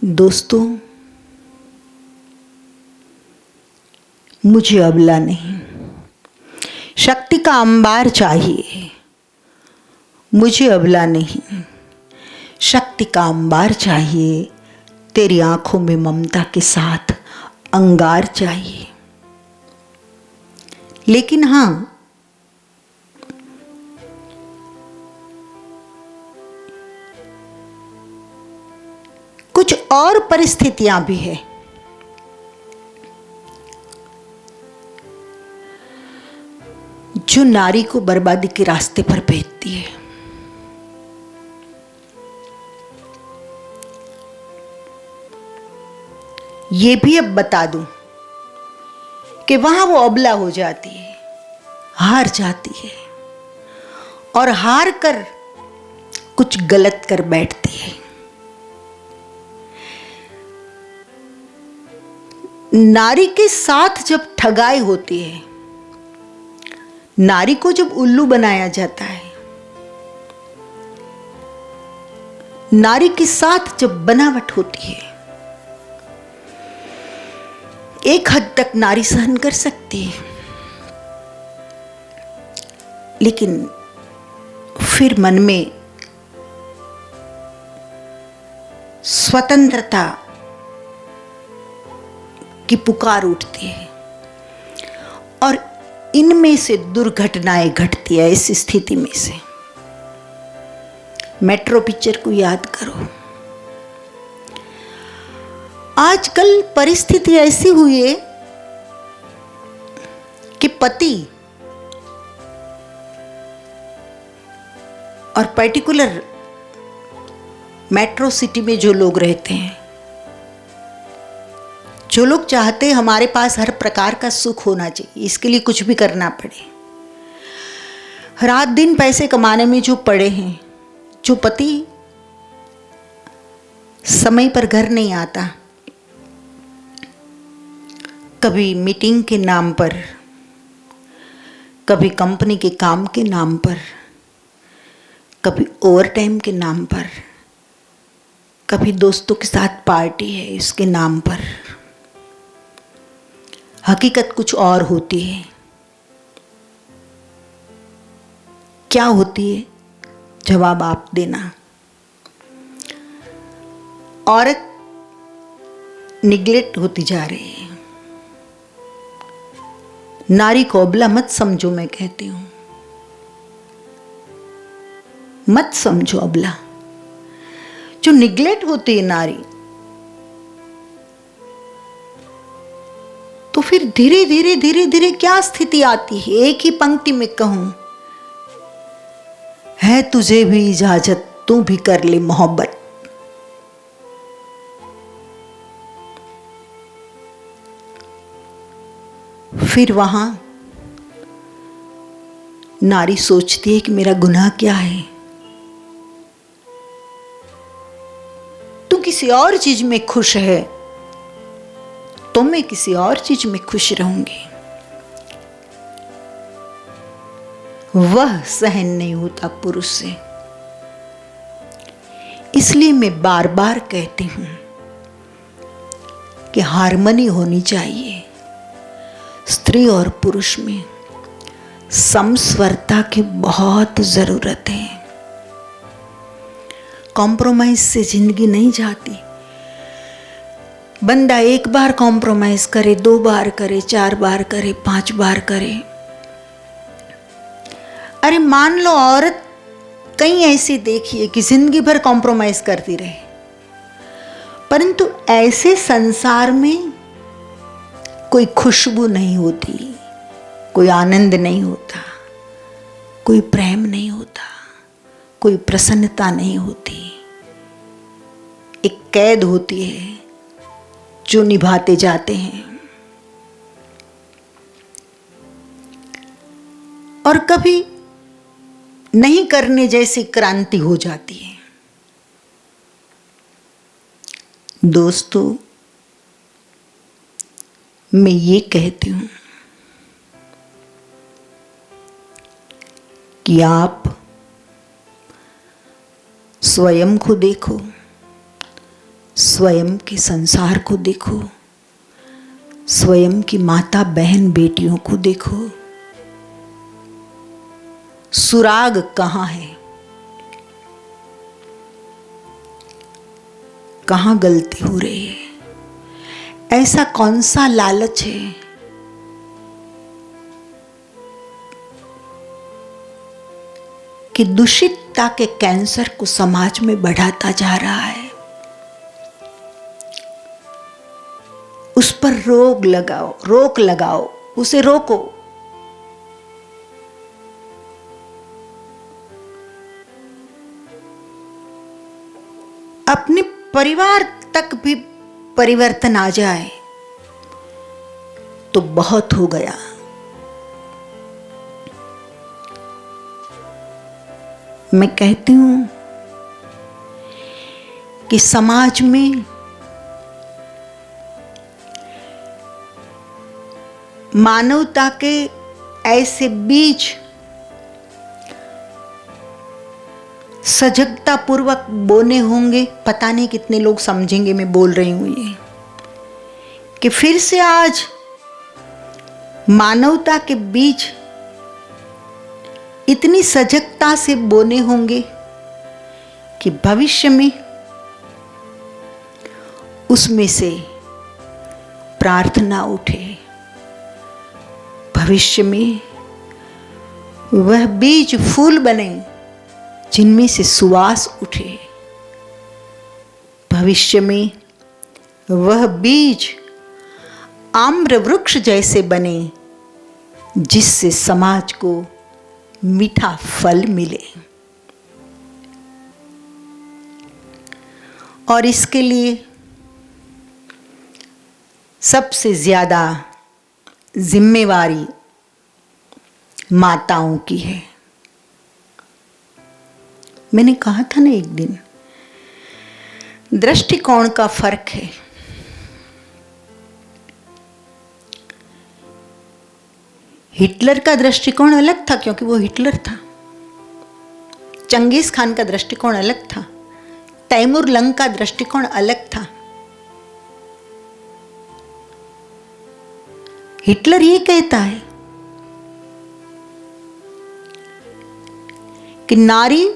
दोस्तों, मुझे अबला नहीं, शक्ति का अंबार चाहिए। मुझे अबला नहीं, शक्ति का अंबार चाहिए। तेरी आंखों में ममता के साथ अंगार चाहिए। लेकिन हाँ, कुछ और परिस्थितियां भी है। जो नारी को बर्बादी के रास्ते पर भेजती है। ये भी अब बता दूं कि वहां वो अबला हो जाती है, हार जाती है और हार कर कुछ गलत कर बैठती है। नारी के साथ जब ठगाई होती है, नारी को जब उल्लू बनाया जाता है, नारी के साथ जब बनावट होती है, एक हद तक नारी सहन कर सकती है। लेकिन फिर मन में स्वतंत्रता की पुकार उठती है और इनमें से दुर्घटनाएं घटती है। इस स्थिति में से मेट्रो पिक्चर को याद करो। आजकल परिस्थिति ऐसी हुई है कि पति और पर्टिकुलर मेट्रो सिटी में जो लोग रहते हैं, जो लोग चाहते हैं हमारे पास हर प्रकार का सुख होना चाहिए, इसके लिए कुछ भी करना पड़े, रात दिन पैसे कमाने में जो पड़े हैं, जो पति समय पर घर नहीं आता, कभी मीटिंग के नाम पर, कभी कंपनी के काम के नाम पर, कभी ओवर टाइम के नाम पर, कभी दोस्तों के साथ पार्टी है इसके नाम पर। हकीकत कुछ और होती है। क्या होती है? जवाब आप देना। औरत निग्लेक्ट होती जा रही है। नारी को अबला मत समझो, मैं कहती हूं, मत समझो अबला। जो निग्लेक्ट होती है नारी, तो फिर धीरे धीरे धीरे धीरे क्या स्थिति आती है? एक ही पंक्ति में कहूं, है तुझे भी इजाजत, तू भी कर ले मोहब्बत। फिर वहां नारी सोचती है कि मेरा गुनाह क्या है? तू किसी और चीज में खुश है तो मैं किसी और चीज में खुश रहूंगी। वह सहन नहीं होता पुरुष से। इसलिए मैं बार बार कहती हूं कि हार्मनी होनी चाहिए। स्त्री और पुरुष में समस्वरता की बहुत जरूरत है। कॉम्प्रोमाइज से जिंदगी नहीं जाती। बंदा एक बार कॉम्प्रोमाइज करे, 2 बार करे, 4 बार करे, 5 बार करे। अरे मान लो औरत कई ऐसी देखिए कि जिंदगी भर कॉम्प्रोमाइज करती रहे, परंतु ऐसे संसार में कोई खुशबू नहीं होती, कोई आनंद नहीं होता, कोई प्रेम नहीं होता, कोई प्रसन्नता नहीं होती। एक कैद होती है जो निभाते जाते हैं। और कभी नहीं करने जैसी क्रांति हो जाती है। दोस्तों, मैं ये कहती हूं कि आप स्वयं को देखो, स्वयं के संसार को देखो, स्वयं की माता बहन बेटियों को देखो। सुराग कहाँ है, कहाँ गलती हो रही है? ऐसा कौन सा लालच है कि दूषितता के कैंसर को समाज में बढ़ाता जा रहा है? उस पर रोक लगाओ, उसे रोको। अपने परिवार तक भी परिवर्तन आ जाए तो बहुत हो गया। मैं कहती हूं कि समाज में मानवता के ऐसे बीज सजगता पूर्वक बोने होंगे। पता नहीं कितने लोग समझेंगे मैं बोल रही हूं ये, कि फिर से आज मानवता के बीज इतनी सजगता से बोने होंगे कि भविष्य में उसमें से प्रार्थना उठे, भविष्य में वह बीज फूल बने जिनमें से सुवास उठे, भविष्य में वह बीज आम्र वृक्ष जैसे बने जिससे समाज को मीठा फल मिले। और इसके लिए सबसे ज्यादा जिम्मेवारी माताओं की है। मैंने कहा था ना एक दिन, दृष्टिकोण का फर्क है। हिटलर का दृष्टिकोण अलग था क्योंकि वो हिटलर था। चंगेज खान का दृष्टिकोण अलग था। तैमूर लंग का दृष्टिकोण अलग था। हिटलर ये कहता है कि नारी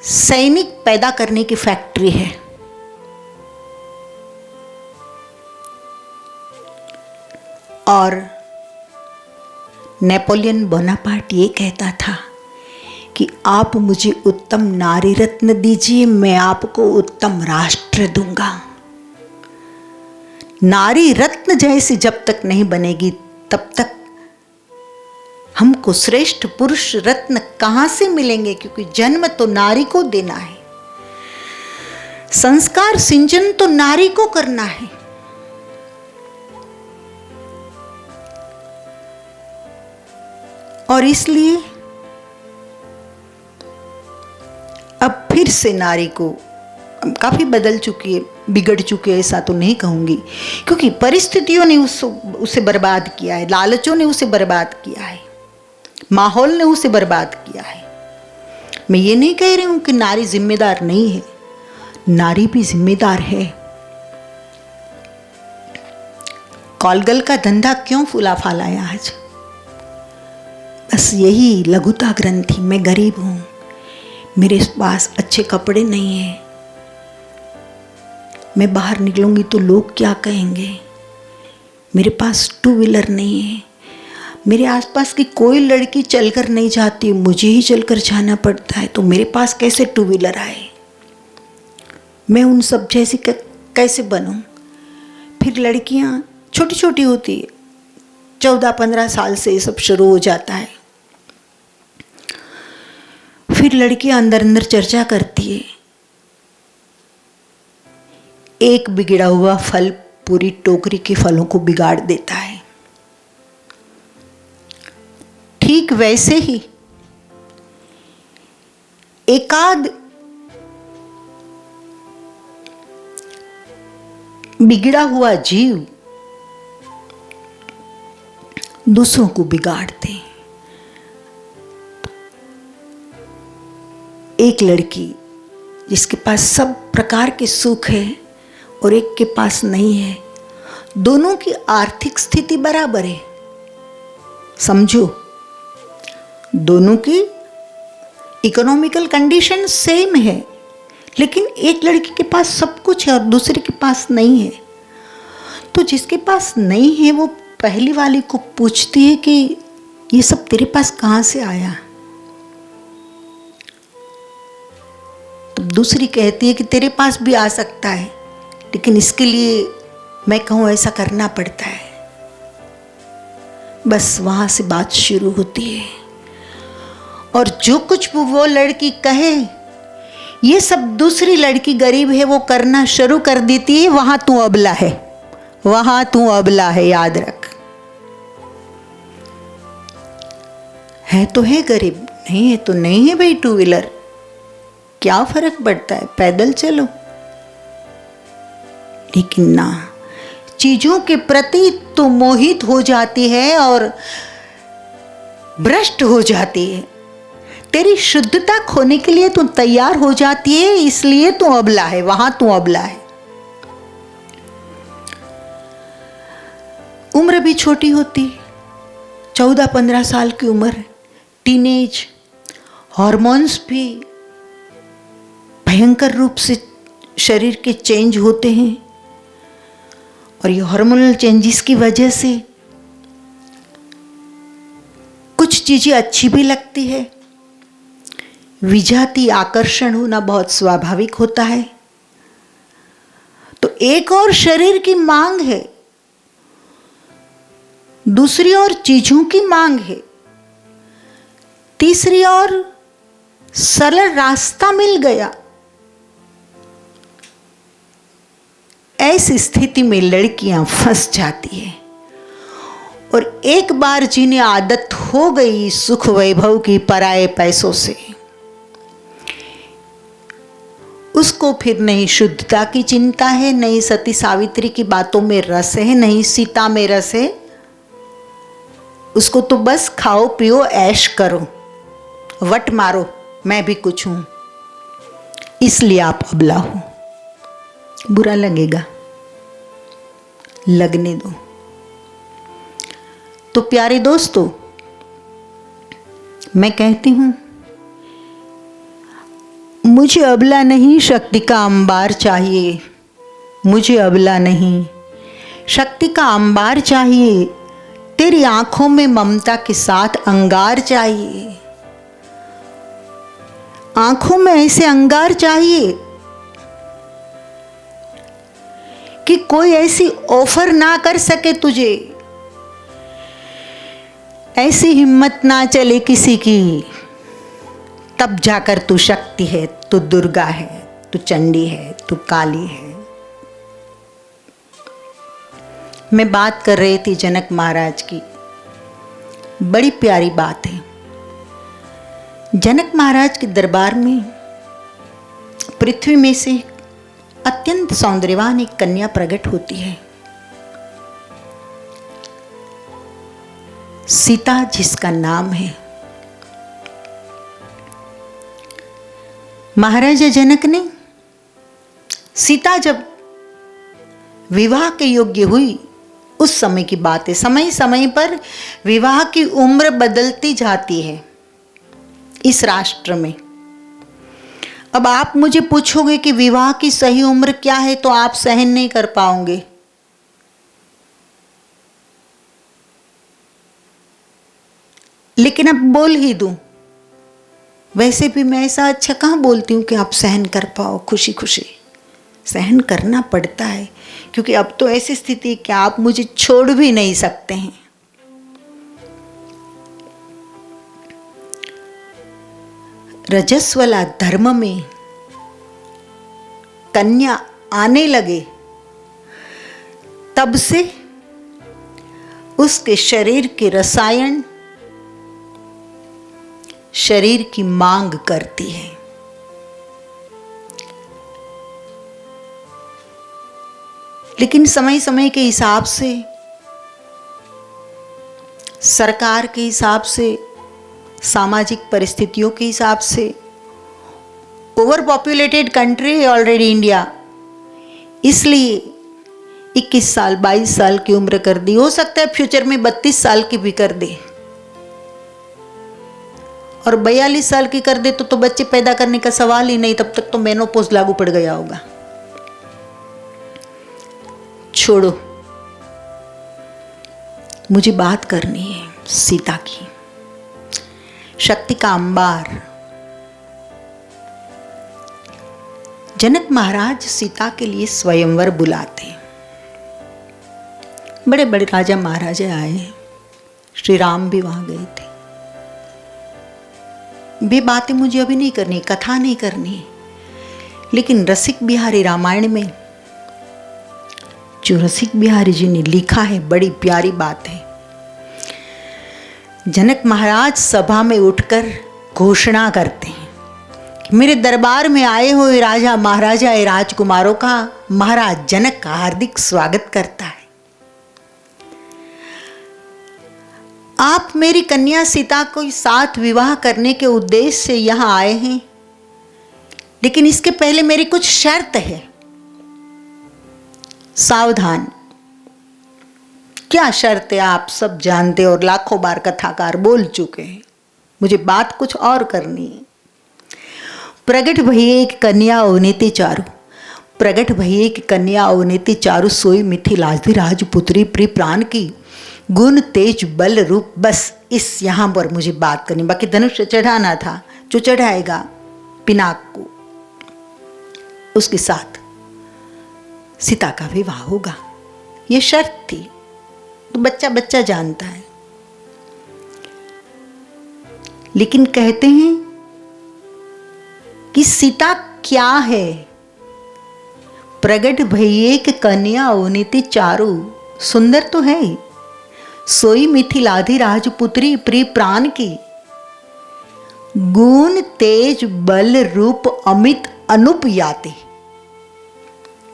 सैनिक पैदा करने की फैक्ट्री है, और नेपोलियन बोनापार्ट ये कहता था कि आप मुझे उत्तम नारी रत्न दीजिए, मैं आपको उत्तम राष्ट्र दूंगा। नारी रत्न जैसी जब तक नहीं बनेगी तब तक हमको श्रेष्ठ पुरुष रत्न कहां से मिलेंगे? क्योंकि जन्म तो नारी को देना है, संस्कार सिंचन तो नारी को करना है। और इसलिए अब फिर से नारी को काफी बदल चुकी है, बिगड़ चुकी है ऐसा तो नहीं कहूंगी, क्योंकि परिस्थितियों ने उसे बर्बाद किया है, लालचों ने उसे बर्बाद किया है, माहौल ने उसे बर्बाद किया है। मैं ये नहीं कह रही हूं कि नारी जिम्मेदार नहीं है, नारी भी जिम्मेदार है। कॉलगल का धंधा क्यों फूला फाला है आज? बस यही लघुता ग्रंथि। मैं गरीब हूं, मेरे पास अच्छे कपड़े नहीं है, मैं बाहर निकलूंगी तो लोग क्या कहेंगे, मेरे पास टू व्हीलर नहीं है, मेरे आसपास की कोई लड़की चलकर नहीं जाती, मुझे ही चलकर जाना पड़ता है, तो मेरे पास कैसे टू व्हीलर आए? मैं उन सब जैसी कैसे बनूं? फिर लड़कियां छोटी छोटी होती है, 14-15 साल से ये सब शुरू हो जाता है। फिर लड़कियां अंदर अंदर चर्चा करती है। एक बिगड़ा हुआ फल पूरी टोकरी के फलों को बिगाड़ देता है। ठीक वैसे ही एकाध बिगड़ा हुआ जीव दूसरों को बिगाड़ते हैं। एक लड़की जिसके पास सब प्रकार के सुख है, और एक के पास नहीं है, दोनों की आर्थिक स्थिति बराबर है, समझो, दोनों की इकोनॉमिकल कंडीशन सेम है, लेकिन एक लड़की के पास सब कुछ है और दूसरे के पास नहीं है। तो जिसके पास नहीं है वो पहली वाली को पूछती है कि ये सब तेरे पास कहाँ से आया? तो दूसरी कहती है कि तेरे पास भी आ सकता है, लेकिन इसके लिए मैं कहूँ ऐसा करना पड़ता है। बस वहां से बात शुरू होती है और जो कुछ वो लड़की कहे ये सब दूसरी लड़की गरीब है वो करना शुरू कर देती है। वहां तू अबला है, वहां तू अबला है, याद रख। है तो है गरीब, नहीं है तो नहीं है भाई। टू व्हीलर क्या फर्क पड़ता है, पैदल चलो। लेकिन ना, चीजों के प्रति तो मोहित हो जाती है और भ्रष्ट हो जाती है। तेरी शुद्धता खोने के लिए तू तैयार हो जाती है, इसलिए तू अबला है, वहां तू अबला है। उम्र भी छोटी होती, 14-15 साल की उम्र, टीनेज, हार्मोन्स भी भयंकर रूप से शरीर के चेंज होते हैं और ये हार्मोनल चेंजेस की वजह से कुछ चीजें अच्छी भी लगती है। विजातीय आकर्षण होना बहुत स्वाभाविक होता है। तो एक और शरीर की मांग है, दूसरी ओर चीजों की मांग है, तीसरी ओर सरल रास्ता मिल गया। ऐसी स्थिति में लड़कियां फंस जाती हैं और एक बार जिन्हें आदत हो गई सुख वैभव की पराये पैसों से, उसको फिर नहीं शुद्धता की चिंता है, नहीं सती सावित्री की बातों में रस है, नहीं सीता में रस है। उसको तो बस खाओ पियो ऐश करो, वट मारो, मैं भी कुछ हूं, इसलिए आप अबला हो। बुरा लगेगा, लगने दो। तो प्यारे दोस्तों, मैं कहती हूं, मुझे अबला नहीं शक्ति का अंबार चाहिए, मुझे अबला नहीं शक्ति का अंबार चाहिए। तेरी आंखों में ममता के साथ अंगार चाहिए, आंखों में ऐसे अंगार चाहिए कि कोई ऐसी ऑफर ना कर सके तुझे, ऐसी हिम्मत ना चले किसी की, तब जाकर तू शक्ति है, तू दुर्गा है, तू चंडी है, तू काली है। मैं बात कर रही थी जनक महाराज की, बड़ी प्यारी बात है। जनक महाराज के दरबार में पृथ्वी में से अत्यंत सौंदर्यवान एक कन्या प्रकट होती है, सीता जिसका नाम है। महाराजा जनक ने सीता जब विवाह के योग्य हुई, उस समय की बात है। समय समय पर विवाह की उम्र बदलती जाती है इस राष्ट्र में। अब आप मुझे पूछोगे कि विवाह की सही उम्र क्या है, तो आप सहन नहीं कर पाओगे। लेकिन अब बोल ही दूं, वैसे भी मैं ऐसा अच्छा कहाँ बोलती हूँ कि आप सहन कर पाओ खुशी खुशी। सहन करना पड़ता है, क्योंकि अब तो ऐसी स्थिति है कि आप मुझे छोड़ भी नहीं सकते हैं। रजस्वला धर्म में कन्या आने लगे, तब से उसके शरीर के रसायन शरीर की मांग करती है। लेकिन समय समय के हिसाब से, सरकार के हिसाब से, सामाजिक परिस्थितियों के हिसाब से, ओवर पॉपुलेटेड कंट्री है ऑलरेडी इंडिया, इसलिए 21 साल 22 साल की उम्र कर दी, हो सकता है फ्यूचर में 32 साल की भी कर दे, और 42 साल की कर दे तो बच्चे पैदा करने का सवाल ही नहीं, तब तक तो मेनोपॉज लागू पड़ गया होगा। छोड़ो, मुझे बात करनी है सीता की। शक्ति का अंबार। जनक महाराज सीता के लिए स्वयंवर बुलाते। बड़े बड़े राजा महाराजा आए, श्री राम भी वहां गए थे। वे बातें मुझे अभी नहीं करनी, कथा नहीं करनी, लेकिन रसिक बिहारी रामायण में जो रसिक बिहारी जी ने लिखा है, बड़ी प्यारी बात है। जनक महाराज सभा में उठकर घोषणा करते हैं कि मेरे दरबार में आए हुए राजा महाराजा ए राजकुमारों का महाराज जनक का हार्दिक स्वागत करता है। आप मेरी कन्या सीता को साथ विवाह करने के उद्देश्य से यहां आए हैं, लेकिन इसके पहले मेरी कुछ शर्त है। सावधान। क्या शर्त है आप सब जानते और लाखों बार कथाकार बोल चुके हैं, मुझे बात कुछ और करनी है। प्रगट भई एक कन्या अवनीति चारु, प्रगट भई एक कन्या अवनीति चारु, सोई मिथिलाधि राजपुत्री प्रिय प्राण की, गुण तेज बल रूप। बस इस यहां पर मुझे बात करनी, बाकी धनुष चढ़ाना था, जो चढ़ाएगा पिनाक को, उसके साथ सीता का विवाह होगा। ये शर्त थी, तो बच्चा बच्चा जानता है। लेकिन कहते हैं कि सीता क्या है? प्रगट भई एक कन्या अवनीति चारु, सुंदर तो है ही, सोई मिथिलाधि राजपुत्री प्रिय प्राण की, गुण तेज बल रूप अमित अनुप याति।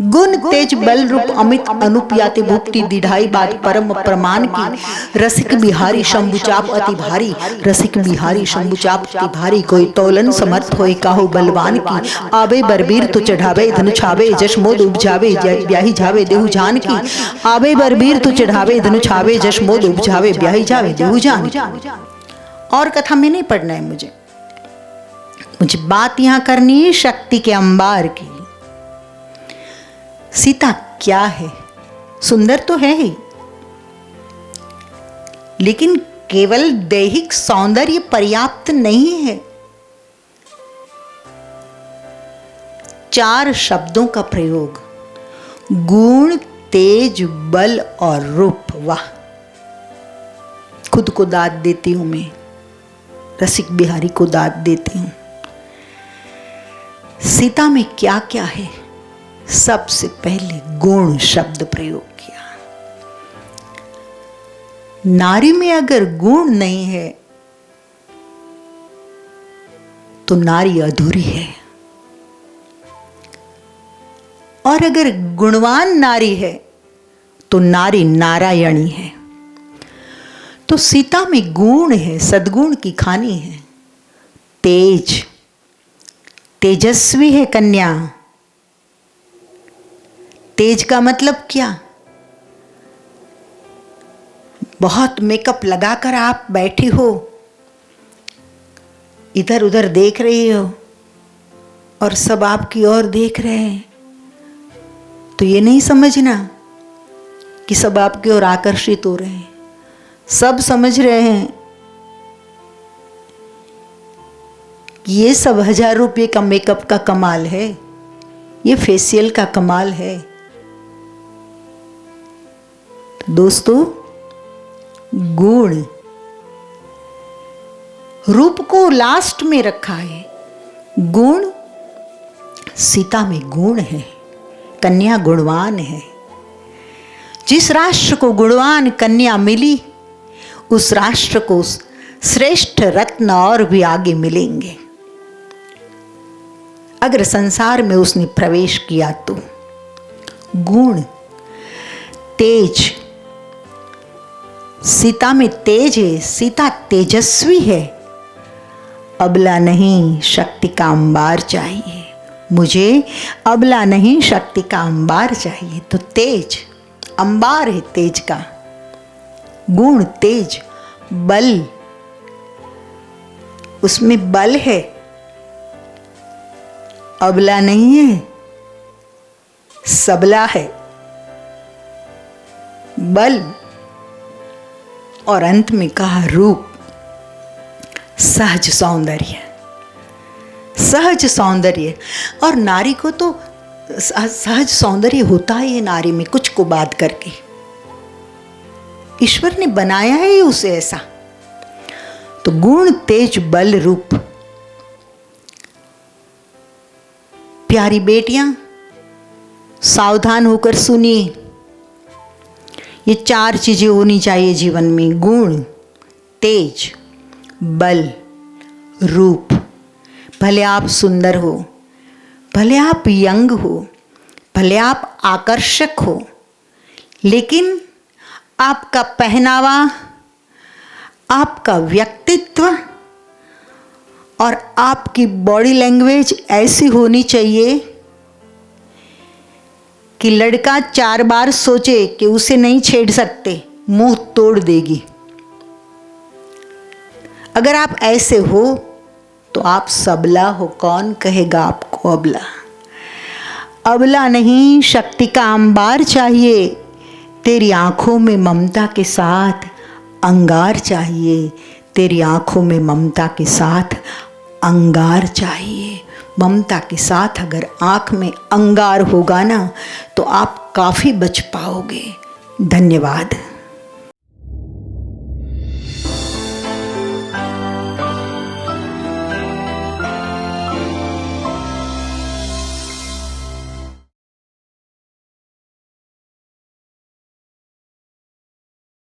गुण तेज बल रूप अमित अनुप याति, भुक्ति दिढ़ाई बात परम प्रमाण की, रसिक बिहारी शंभुचाप अति भारी, रसिक बिहारी शंभुचाप अति भारी, कोई तोलन समर्थ होए काहू बलवान की, आवे बरबीर तो चढ़ावे धनु छावे, जश मोद उपजावे ब्याही जावे देहु जान की, आवे बरबीर तो चढ़ावे धनु छावे, जश मोद उपजावे ब्याही जावे देहु जान की। और कथा में नहीं पढ़ना है मुझे बात यहां करनी है शक्ति के अंबार की। सीता क्या है? सुंदर तो है ही, लेकिन केवल दैहिक सौंदर्य पर्याप्त नहीं है। 4 शब्दों का प्रयोग, गुण तेज बल और रूप। वाह, खुद को दाद देती हूं मैं, रसिक बिहारी को दाद देती हूं। सीता में क्या क्या है? सबसे पहले गुण शब्द प्रयोग किया। नारी में अगर गुण नहीं है तो नारी अधूरी है, और अगर गुणवान नारी है तो नारी नारायणी है। तो सीता में गुण है, सद्गुण की खानी है। तेज, तेजस्वी है कन्या। तेज का मतलब क्या? बहुत मेकअप लगाकर आप बैठी हो, इधर उधर देख रही हो और सब आपकी ओर देख रहे हैं, तो ये नहीं समझना कि सब आपकी ओर आकर्षित हो रहे हैं। सब समझ रहे हैं कि ये सब 1000 रुपये का मेकअप का कमाल है, ये फेशियल का कमाल है। दोस्तों, गुण, रूप को लास्ट में रखा है। गुण, सीता में गुण है, कन्या गुणवान है। जिस राष्ट्र को गुणवान कन्या मिली, उस राष्ट्र को श्रेष्ठ रत्न और भी आगे मिलेंगे। अगर संसार में उसने प्रवेश किया तो। गुण, तेज, सीता में तेज है, सीता तेजस्वी है। अबला नहीं, शक्ति का अंबार चाहिए। मुझे अबला नहीं शक्ति का अंबार चाहिए। तो तेज, अंबार है तेज का, गुण तेज, बल, उसमें बल है, अबला नहीं है, सबला है, बल। और अंत में कहा रूप, सहज सौंदर्य, सहज सौंदर्य। और नारी को तो सहज सौंदर्य होता ही है नारी में, कुछ को बात करके ईश्वर ने बनाया है उसे ऐसा। तो गुण तेज बल रूप। प्यारी बेटियां सावधान होकर सुनिए, ये 4 चीजें होनी चाहिए जीवन में, गुण तेज बल रूप। भले आप सुंदर हो, भले आप यंग हो, भले आप आकर्षक हो, लेकिन आपका पहनावा, आपका व्यक्तित्व और आपकी बॉडी लैंग्वेज ऐसी होनी चाहिए कि लड़का 4 बार सोचे कि उसे नहीं छेड़ सकते, मुंह तोड़ देगी। अगर आप ऐसे हो तो आप सबला हो, कौन कहेगा आपको अबला? अबला नहीं शक्ति का अंबार चाहिए, तेरी आंखों में ममता के साथ अंगार चाहिए, तेरी आंखों में ममता के साथ अंगार चाहिए। ममता के साथ अगर आंख में अंगार होगा ना तो आप काफ़ी बच पाओगे। धन्यवाद।